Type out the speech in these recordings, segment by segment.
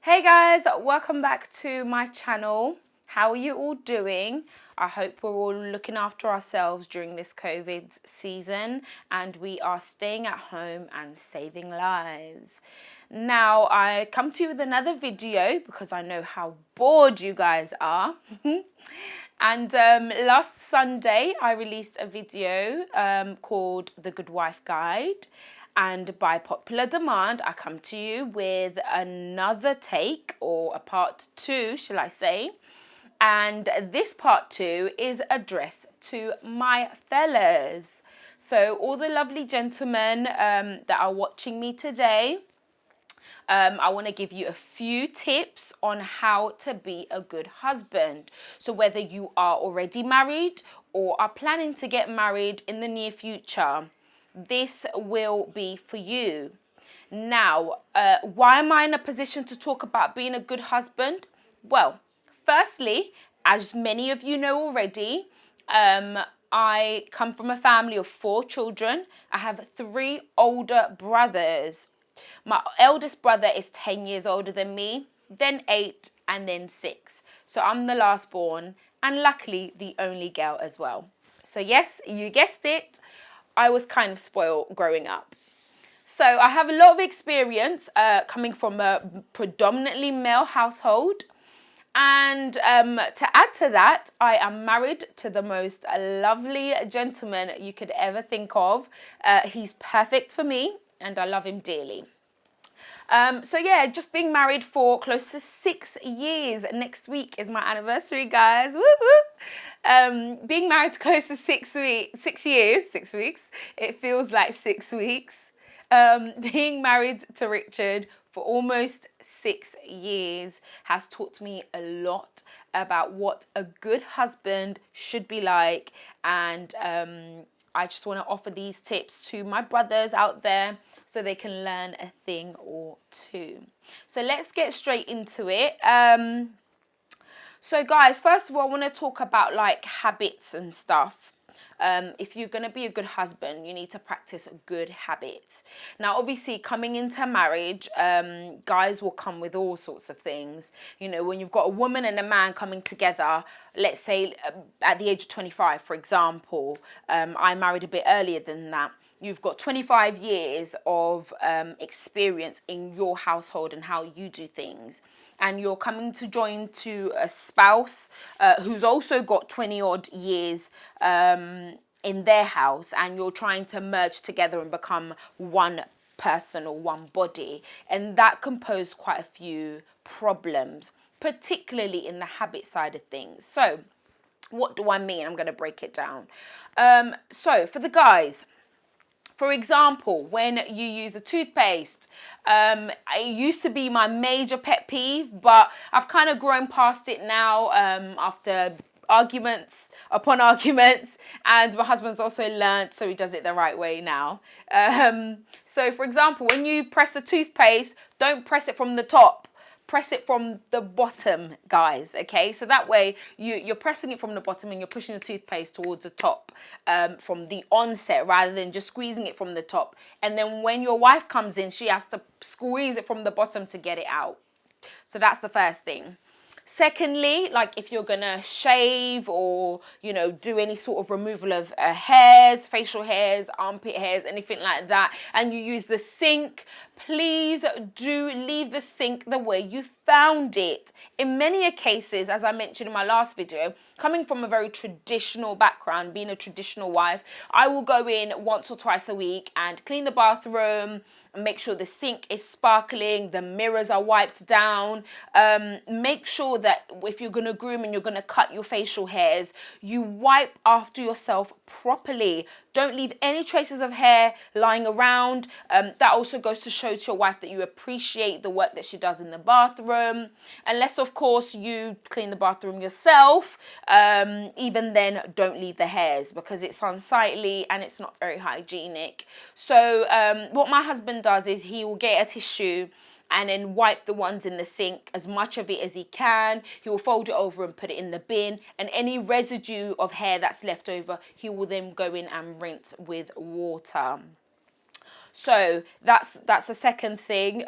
Hey guys, welcome back to my channel. How are you all doing? I hope we're all looking after ourselves during this COVID season and we are staying at home and saving lives. Now, I come to you with another video because I know how bored you guys are. And last Sunday, I released a video called The Good Wife Guide. And by popular demand, I come to you with another take, or a part two, shall I say. And this part two is addressed to my fellas. So all the lovely gentlemen that are watching me today, I want to give you a few tips on how to be a good husband. So whether you are already married or are planning to get married in the near future, this will be for you. Now, why am I in a position to talk about being a good husband? Well, firstly, as many of you know already, I come from a family of 4 children. I have 3 older brothers. My eldest brother is 10 years older than me, then 8, and then 6. So I'm the last born, and luckily the only girl as well. So yes, you guessed it, I was kind of spoiled growing up. So I have a lot of experience coming from a predominantly male household. And to add to that, I am married to the most lovely gentleman you could ever think of. He's perfect for me and I love him dearly. So yeah, just being married for close to 6 years. Next week is my anniversary, guys. Woo woo. Being married close to 6 years, 6 weeks. It feels like 6 weeks. Being married to Richard for almost 6 years has taught me a lot about what a good husband should be like, and I just want to offer these tips to my brothers out there so they can learn a thing or two. So let's get straight into it. So guys, first of all, I want to talk about like habits and stuff. If you're going to be a good husband, you need to practice good habits. Now, obviously, coming into marriage, guys will come with all sorts of things. You know, when you've got a woman and a man coming together, let's say at the age of 25, for example, I married a bit earlier than that. You've got 25 years of experience in your household and how you do things. And you're coming to join to a spouse who's also got 20 odd years in their house, and you're trying to merge together and become one person or one body. And that can pose quite a few problems, particularly in the habit side of things. So what do I mean? I'm going to break it down. So for the guys, for example, when you use a toothpaste, it used to be my major pet peeve, but I've kind of grown past it now after arguments upon arguments, and my husband's also learnt, so he does it the right way now. So for example, when you press the toothpaste, don't press it from the top. Press it from the bottom, guys, okay? So that way you're pressing it from the bottom and you're pushing the toothpaste towards the top from the onset, rather than just squeezing it from the top. And then when your wife comes in, she has to squeeze it from the bottom to get it out. So that's the first thing. Secondly, like if you're gonna shave or, you know, do any sort of removal of hairs, facial hairs, armpit hairs, anything like that, and you use the sink, please do leave the sink the way you found it. In many cases, as I mentioned in my last video, coming from a very traditional background, being a traditional wife, I will go in once or twice a week and clean the bathroom, and make sure the sink is sparkling, the mirrors are wiped down. Make sure that if you're going to groom and you're going to cut your facial hairs, you wipe after yourself properly. Don't leave any traces of hair lying around. That also goes to show to your wife that you appreciate the work that she does in the bathroom. Unless, of course, you clean the bathroom yourself. Even then, don't leave the hairs because it's unsightly and it's not very hygienic. So what my husband does is he will get a tissue and then wipe the ones in the sink, as much of it as he can. He will fold it over and put it in the bin, and any residue of hair that's left over, he will then go in and rinse with water. So that's the second thing.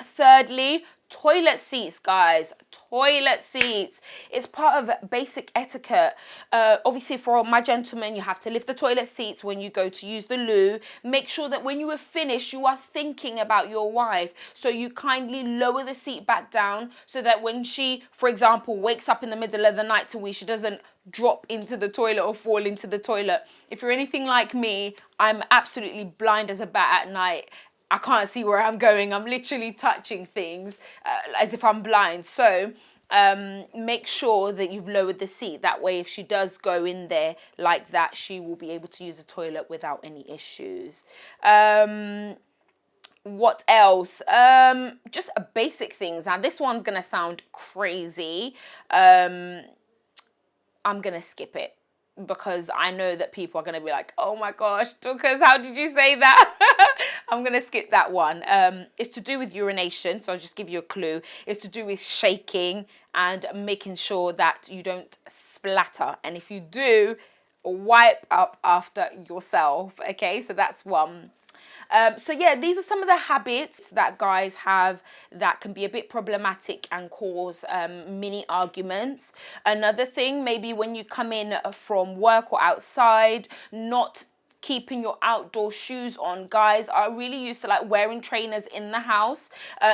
Thirdly, Toilet seats, guys. Toilet seats. It's part of basic etiquette. Obviously, for my gentlemen, you have to lift the toilet seats when you go to use the loo. Make sure that when you are finished, you are thinking about your wife. So you kindly lower the seat back down so that when she, for example, wakes up in the middle of the night to wee, she doesn't drop into the toilet or fall into the toilet. If you're anything like me, I'm absolutely blind as a bat at night. I can't see where I'm going. I'm literally touching things as if I'm blind. So make sure that you've lowered the seat. That way, if she does go in there like that, she will be able to use the toilet without any issues. What else? Just basic things. Now, this one's going to sound crazy. I'm going to skip it, because I know that people are going to be like, oh my gosh, Dorcas, how did you say that? I'm going to skip that one. It's to do with urination, so I'll just give you a clue. It's to do with shaking and making sure that you don't splatter. And if you do, wipe up after yourself. Okay, so that's one. So yeah, these are some of the habits that guys have that can be a bit problematic and cause mini arguments. Another thing, maybe when you come in from work or outside, not keeping your outdoor shoes on. Guys are really used to like wearing trainers in the house.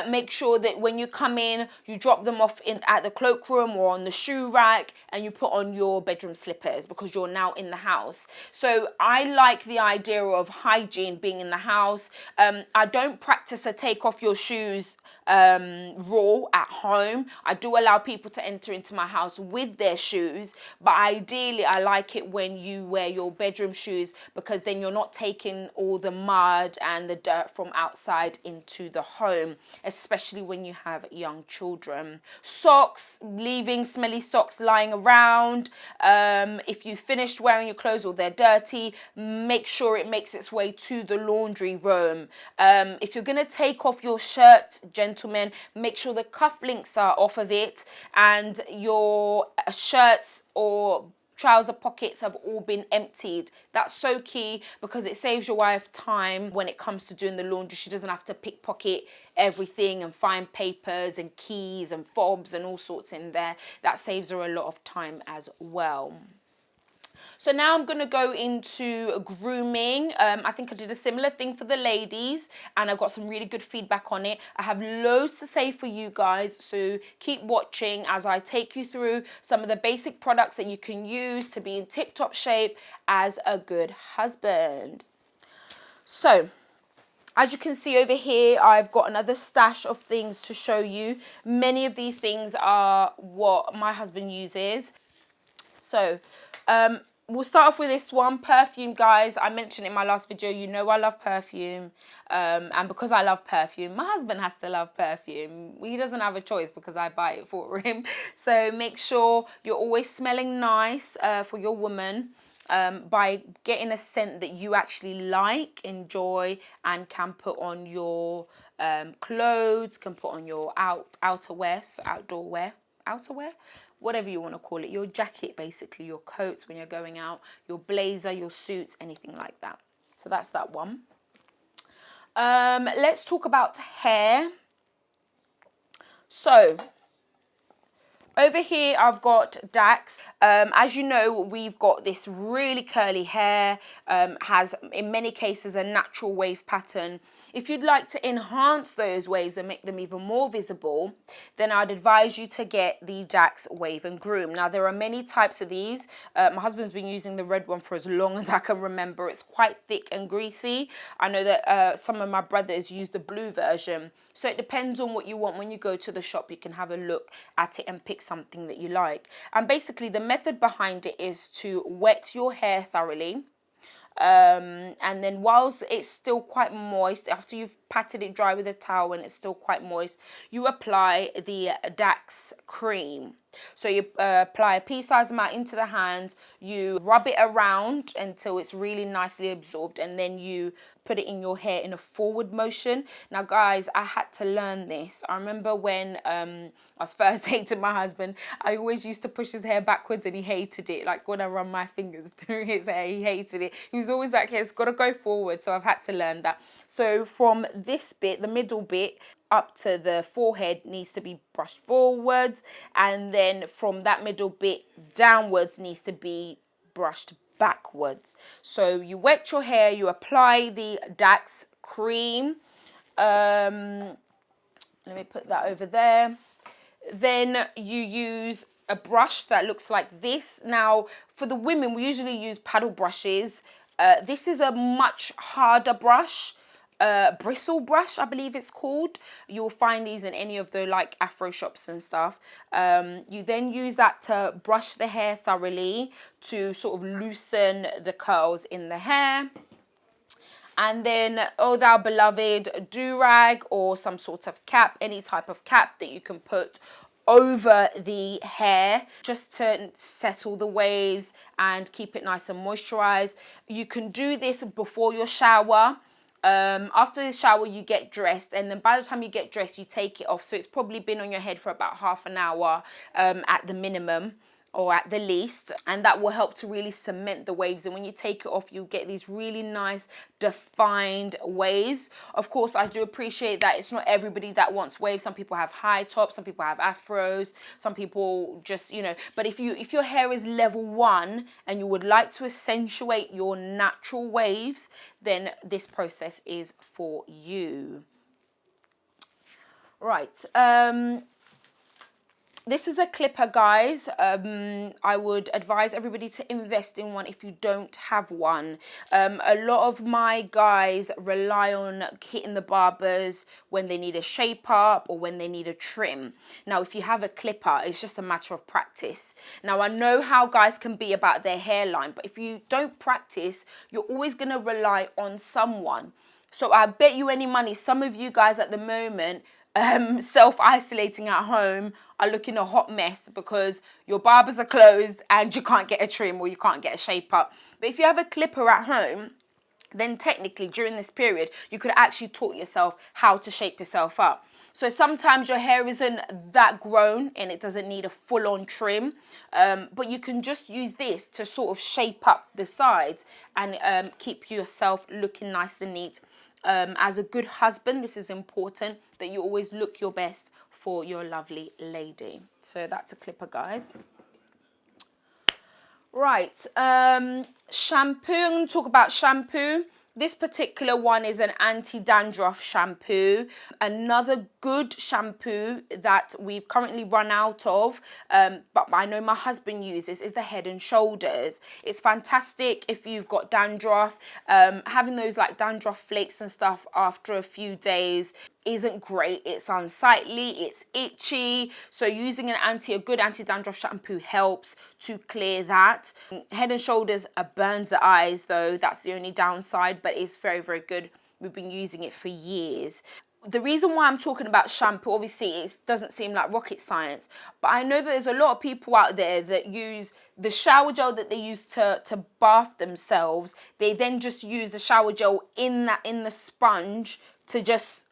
Make sure that when you come in, you drop them off at the cloakroom or on the shoe rack, and you put on your bedroom slippers because you're now in the house. So I like the idea of hygiene being in the house. I don't practice a take off your shoes rule at home. I do allow people to enter into my house with their shoes, but ideally I like it when you wear your bedroom shoes, because then you're not taking all the mud and the dirt from outside into the home, especially when you have young children. Socks, leaving smelly socks lying around. If you finished wearing your clothes or they're dirty, make sure it makes its way to the laundry room. If you're going to take off your shirt, gentlemen, make sure the cufflinks are off of it and your shirts or trouser pockets have all been emptied. That's so key, because it saves your wife time when it comes to doing the laundry. She doesn't have to pickpocket everything and find papers and keys and fobs and all sorts in there. That saves her a lot of time as well. So now I'm going to go into grooming. I think I did a similar thing for the ladies and I got some really good feedback on it. I have loads to say for you guys, so keep watching as I take you through some of the basic products that you can use to be in tip-top shape as a good husband. So, as you can see over here, I've got another stash of things to show you. Many of these things are what my husband uses. So, we'll start off with this one, Perfume, guys. I mentioned in my last video, you know I love Perfume. And because I love Perfume, my husband has to love Perfume. He doesn't have a choice because I buy it for him. So make sure you're always smelling nice for your woman. By getting a scent that you actually like, enjoy, and can put on your clothes, can put on your outerwear, so outdoor wear, outerwear, whatever you want to call it, your jacket, basically, your coats when you're going out, your blazer, your suits, anything like that. So that's that one. Let's talk about hair. So over here, I've got Dax. As you know, we've got this really curly hair, has in many cases a natural wave pattern. If you'd like to enhance those waves and make them even more visible, then I'd advise you to get the Dax Wave and Groom. Now, there are many types of these. My husband's been using the red one for as long as I can remember. It's quite thick and greasy. I know that some of my brothers use the blue version. So it depends on what you want. When you go to the shop, you can have a look at it and pick something that you like. And basically, the method behind it is to wet your hair thoroughly. And then whilst it's still quite moist, after you've patted it dry with a towel and it's still quite moist, you apply the Dax cream. So you apply a pea-sized amount into the hand, you rub it around until it's really nicely absorbed, and then you put it in your hair in a forward motion. Now, guys, I had to learn this. I remember when I was first dating my husband, I always used to push his hair backwards and he hated it. Like when I run my fingers through his hair, he hated it. He was always like, hey, it's got to go forward. So I've had to learn that. So from this bit, the middle bit, up to the forehead needs to be brushed forwards, and then from that middle bit downwards needs to be brushed backwards. So you wet your hair, you apply the Dax cream. Let me put that over there. Then you use a brush that looks like this. Now, for the women, we usually use paddle brushes. This is a much harder brush. Bristle brush, I believe it's called. You'll find these in any of the like afro shops and stuff. You then use that to brush the hair thoroughly to sort of loosen the curls in the hair. And then, oh thou beloved, do-rag or some sort of cap, any type of cap that you can put over the hair just to settle the waves and keep it nice and moisturized. You can do this before your shower. After the shower, you get dressed, and then by the time you get dressed, you take it off. So it's probably been on your head for about half an hour at the minimum, or at the least, and that will help to really cement the waves. And when you take it off, you get these really nice defined waves. Of course, I do appreciate that it's not everybody that wants waves. Some people have high tops, some people have afros, some people just, you know, but if your hair is level 1 and you would like to accentuate your natural waves, then this process is for you. Right, this is a clipper, guys. I would advise everybody to invest in one if you don't have one. A lot of my guys rely on hitting the barbers when they need a shape up or when they need a trim. Now, if you have a clipper, it's just a matter of practice. Now, I know how guys can be about their hairline, but if you don't practice, you're always going to rely on someone. So I bet you any money, some of you guys at the moment, self-isolating at home, are looking a hot mess because your barbers are closed and you can't get a trim or you can't get a shape up. But if you have a clipper at home, then technically during this period, you could actually taught yourself how to shape yourself up. So sometimes your hair isn't that grown and it doesn't need a full-on trim, but you can just use this to sort of shape up the sides and keep yourself looking nice and neat. As a good husband, this is important that you always look your best for your lovely lady. So that's a clipper, guys. Right, shampoo. I'm going to talk about shampoo. This particular one is an anti-dandruff shampoo. Another good shampoo that we've currently run out of, but I know my husband uses, is the Head and Shoulders. It's fantastic if you've got dandruff. Having those like dandruff flakes and stuff after a few days isn't great. It's unsightly, it's itchy. So using a good anti-dandruff shampoo helps to clear that. Head and Shoulders burns the eyes though. That's the only downside, but it's very, very good. We've been using it for years. The reason why I'm talking about shampoo, obviously it doesn't seem like rocket science, but I know that there's a lot of people out there that use the shower gel that they use to bath themselves. They then just use the shower gel in the sponge to just,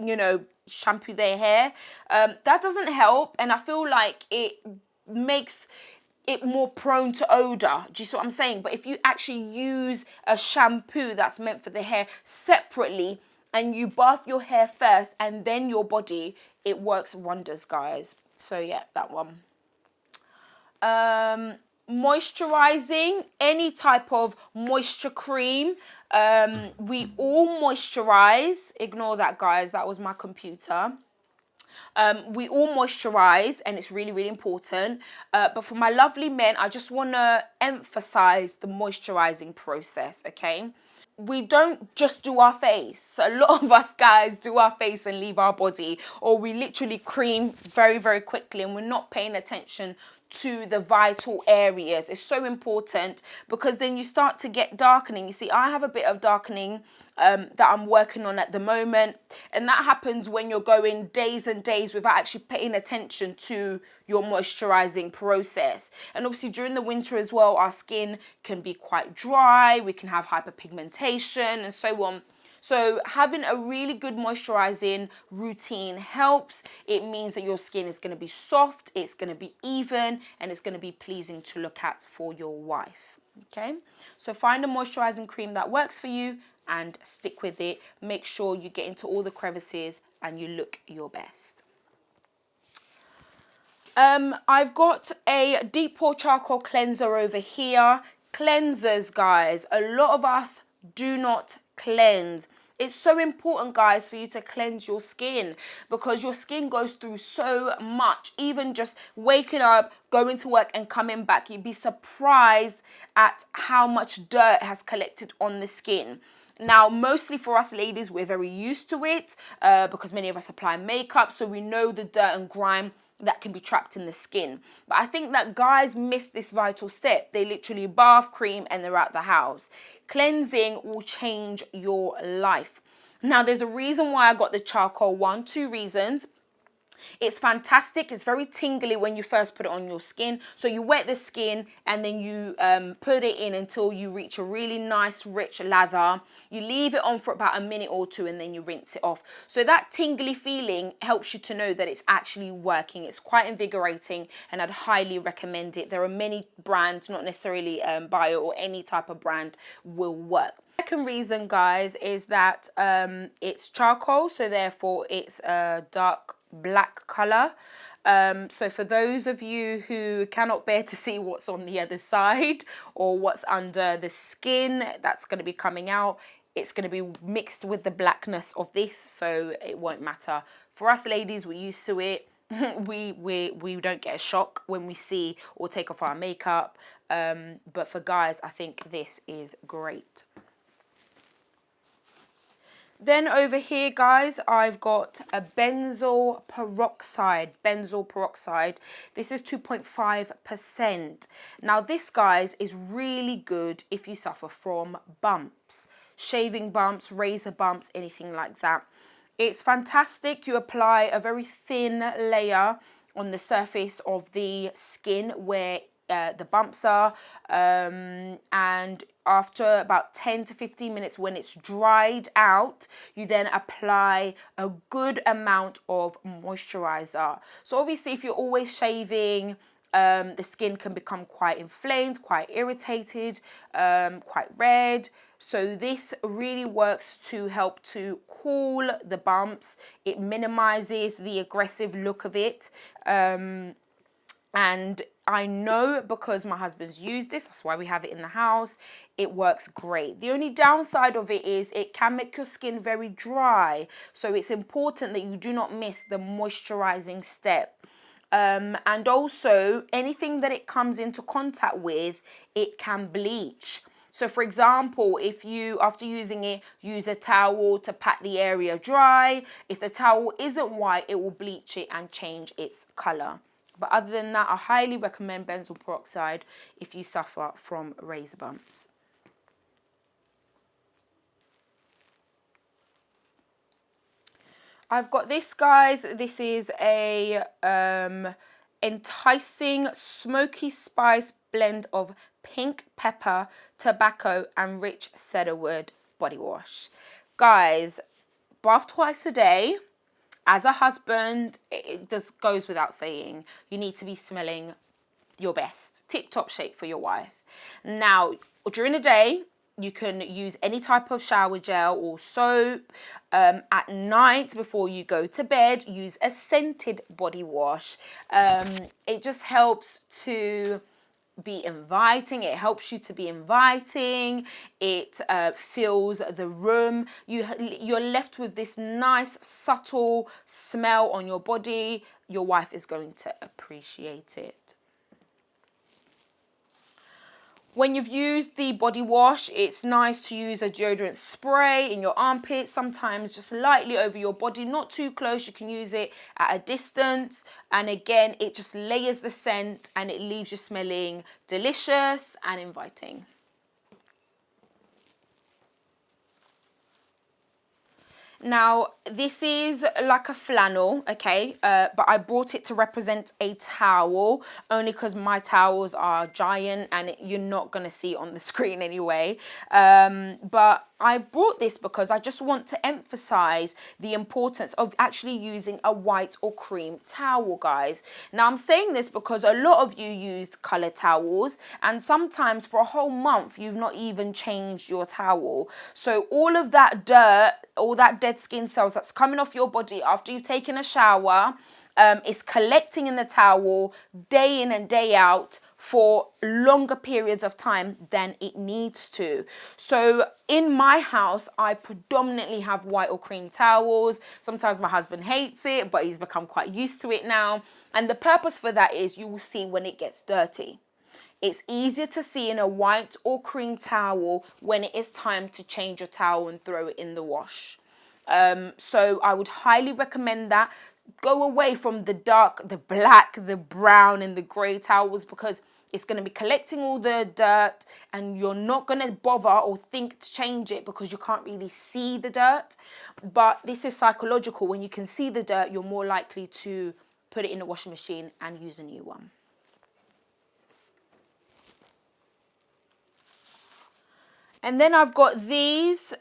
you know, shampoo their hair. That doesn't help, and I feel like it makes it more prone to odor. Do you see what I'm saying? But if you actually use a shampoo that's meant for the hair separately and you bath your hair first and then your body, it works wonders, guys. So yeah, that one. Moisturizing, any type of moisture cream. We all moisturize. Ignore that, guys. That was my computer. We all moisturize, and it's really, really important. But for my lovely men, I just want to emphasize the moisturizing process, okay? We don't just do our face. A lot of us guys do our face and leave our body, or we literally cream very, very quickly and we're not paying attention to the vital areas. It's so important because then you start to get darkening. You see, I have a bit of darkening that I'm working on at the moment, and that happens when you're going days and days without actually paying attention to your moisturizing process. And obviously during the winter as well, our skin can be quite dry, we can have hyperpigmentation and so on. So having a really good moisturizing routine helps. It means that your skin is going to be soft, it's going to be even, and it's going to be pleasing to look at for your wife. Okay, so find a moisturizing cream that works for you and stick with it. Make sure you get into all the crevices and you look your best. I've got a deep pore charcoal cleanser over here. Cleansers, guys, a lot of us do not cleanse. It's so important, guys, for you to cleanse your skin, because your skin goes through so much. Even just waking up, going to work and coming back, you'd be surprised at how much dirt has collected on the skin. Now, mostly for us ladies, we're very used to it because many of us apply makeup, so we know the dirt and grime that can be trapped in the skin. But I think that guys miss this vital step. They literally bath, cream, and they're out the house. Cleansing will change your life. Now, there's a reason why I got the charcoal one, two reasons. It's fantastic. It's very tingly when you first put it on your skin. So you wet the skin and then you put it in until you reach a really nice rich lather. You leave it on for about a minute or two and then you rinse it off. So that tingly feeling helps you to know that it's actually working. It's quite invigorating and I'd highly recommend it. There are many brands, not necessarily bio or any type of brand will work. Second reason, guys, is that it's charcoal, so therefore it's a dark black color. So for those of you who cannot bear to see what's on the other side or what's under the skin that's going to be coming out, it's going to be mixed with the blackness of this, so it won't matter. For us ladies, we're used to it. we don't get a shock when we see or take off our makeup, but for guys, I think this is great. Then over here, guys, I've got a benzoyl peroxide. This is 2.5%. Now this, guys, is really good if you suffer from bumps, shaving bumps, razor bumps, anything like that. It's fantastic. You apply a very thin layer on the surface of the skin where the bumps are, and after about 10 to 15 minutes, when it's dried out, you then apply a good amount of moisturizer. So obviously, if you're always shaving, the skin can become quite inflamed, quite irritated, quite red. So this really works to help to cool the bumps. It minimizes the aggressive look of it. And I know because my husband's used this, that's why we have it in the house, it works great. The only downside of it is it can make your skin very dry. So it's important that you do not miss the moisturizing step. And also, anything that it comes into contact with, it can bleach. So for example, if you, after using it, use a towel to pat the area dry, if the towel isn't white, it will bleach it and change its color. But other than that, I highly recommend benzoyl peroxide if you suffer from razor bumps. I've got this, guys. This is a enticing smoky spice blend of pink pepper, tobacco, and rich cedarwood body wash. Guys, bath twice a day. As a husband, it just goes without saying, you need to be smelling your best, tip-top shape for your wife. Now, during the day, you can use any type of shower gel or soap. At night, before you go to bed, use a scented body wash. It just helps to be inviting. It helps you to be inviting. It fills the room. You're left with this nice subtle smell on your body. Your wife is going to appreciate it. When you've used the body wash, it's nice to use a deodorant spray in your armpits, sometimes just lightly over your body, not too close. You can use it at a distance. And again, it just layers the scent and it leaves you smelling delicious and inviting. Now, this is like a flannel, okay, but I brought it to represent a towel, only because my towels are giant and you're not going to see it on the screen anyway. But I brought this because I just want to emphasize the importance of actually using a white or cream towel, guys. Now, I'm saying this because a lot of you used color towels, and sometimes for a whole month, you've not even changed your towel. So all of that dirt, all that dead skin cells that's coming off your body after you've taken a shower, is collecting in the towel day in and day out for longer periods of time than it needs to. So in my house, I predominantly have white or cream towels. Sometimes my husband hates it, but he's become quite used to it now. And the purpose for that is you will see when it gets dirty. It's easier to see in a white or cream towel when it is time to change your towel and throw it in the wash. So I would highly recommend that. Go away from the dark, the black, the brown and the grey towels, because it's going to be collecting all the dirt and you're not going to bother or think to change it because you can't really see the dirt. But this is psychological. When you can see the dirt, you're more likely to put it in the washing machine and use a new one. And then I've got these.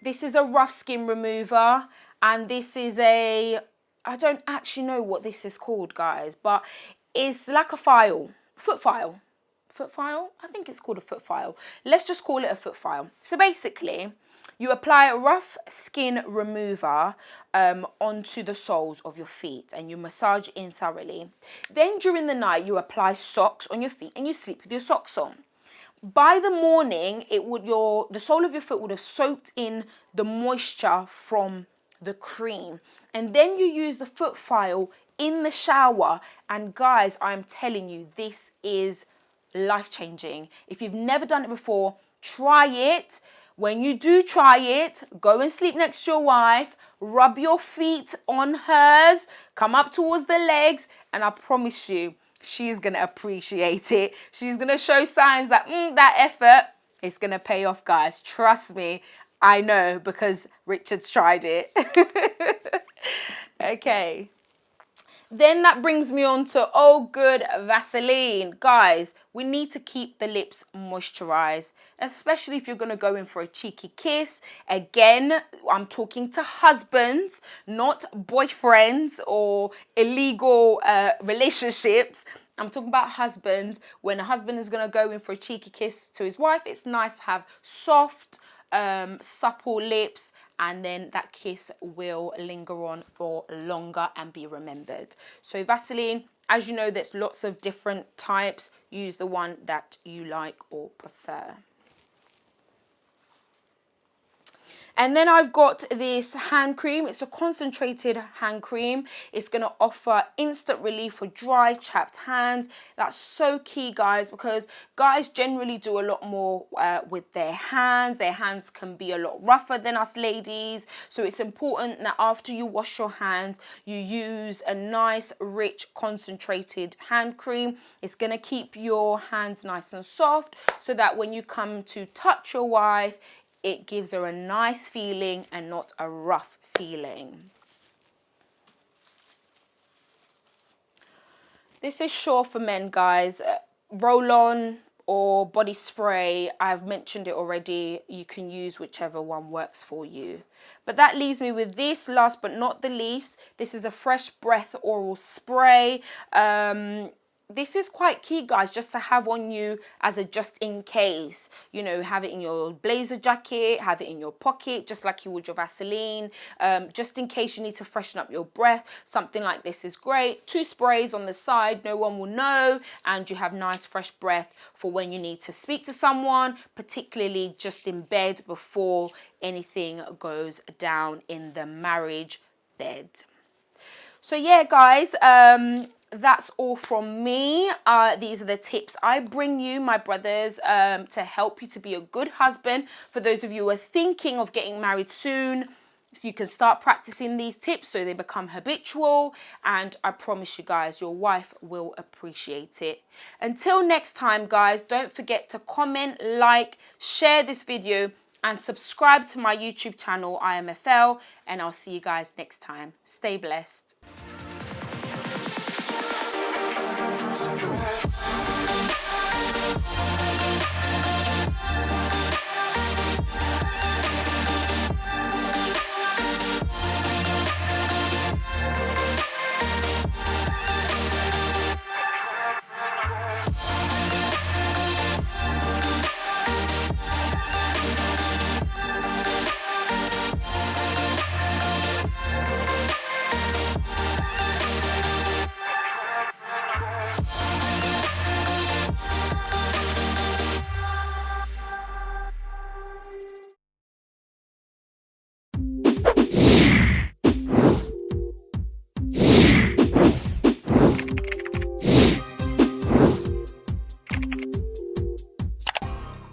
This is a rough skin remover, and this is a, I don't actually know what this is called, guys, but it's like a file, foot file. Foot file? I think it's called a foot file. Let's just call it a foot file. So basically, you apply a rough skin remover onto the soles of your feet and you massage in thoroughly. Then during the night, you apply socks on your feet and you sleep with your socks on. By the morning, the sole of your foot would have soaked in the moisture from the cream. And then you use the foot file in the shower. And guys, I'm telling you, this is life-changing. If you've never done it before, try it. When you do try it, go and sleep next to your wife, rub your feet on hers, come up towards the legs, and I promise you, she's going to appreciate it. She's going to show signs that that effort is going to pay off, guys. Trust me. I know, because Richard's tried it. Okay. Then that brings me on to Oh Good Vaseline. Guys, we need to keep the lips moisturized, especially if you're going to go in for a cheeky kiss. Again, I'm talking to husbands, not boyfriends or illegal relationships. I'm talking about husbands. When a husband is going to go in for a cheeky kiss to his wife, it's nice to have soft, supple lips, and then that kiss will linger on for longer and be remembered. So Vaseline, as you know, there's lots of different types. Use the one that you like or prefer. And then I've got this hand cream. It's a concentrated hand cream. It's going to offer instant relief for dry, chapped hands. That's so key, guys, because guys generally do a lot more with their hands. Their hands can be a lot rougher than us ladies. So it's important that after you wash your hands, you use a nice, rich, concentrated hand cream. It's going to keep your hands nice and soft so that when you come to touch your wife, it gives her a nice feeling and not a rough feeling. This is Sure for Men, guys. Roll-on or body spray, I've mentioned it already. You can use whichever one works for you. But that leaves me with this, last but not the least. This is a Fresh Breath oral spray. This is quite key, guys, just to have on you as a just in case. You know, have it in your blazer jacket, have it in your pocket, just like you would your Vaseline. Just in case you need to freshen up your breath, something like this is great. 2 sprays on the side, no one will know, and you have nice fresh breath for when you need to speak to someone, particularly just in bed before anything goes down in the marriage bed. So yeah, guys, that's all from me. These are the tips I bring you, my brothers, to help you to be a good husband. For those of you who are thinking of getting married soon, so you can start practicing these tips so they become habitual. And I promise you guys, your wife will appreciate it. Until next time, guys, don't forget to comment, like, share this video, and subscribe to my YouTube channel, IMFL, and I'll see you guys next time. Stay blessed.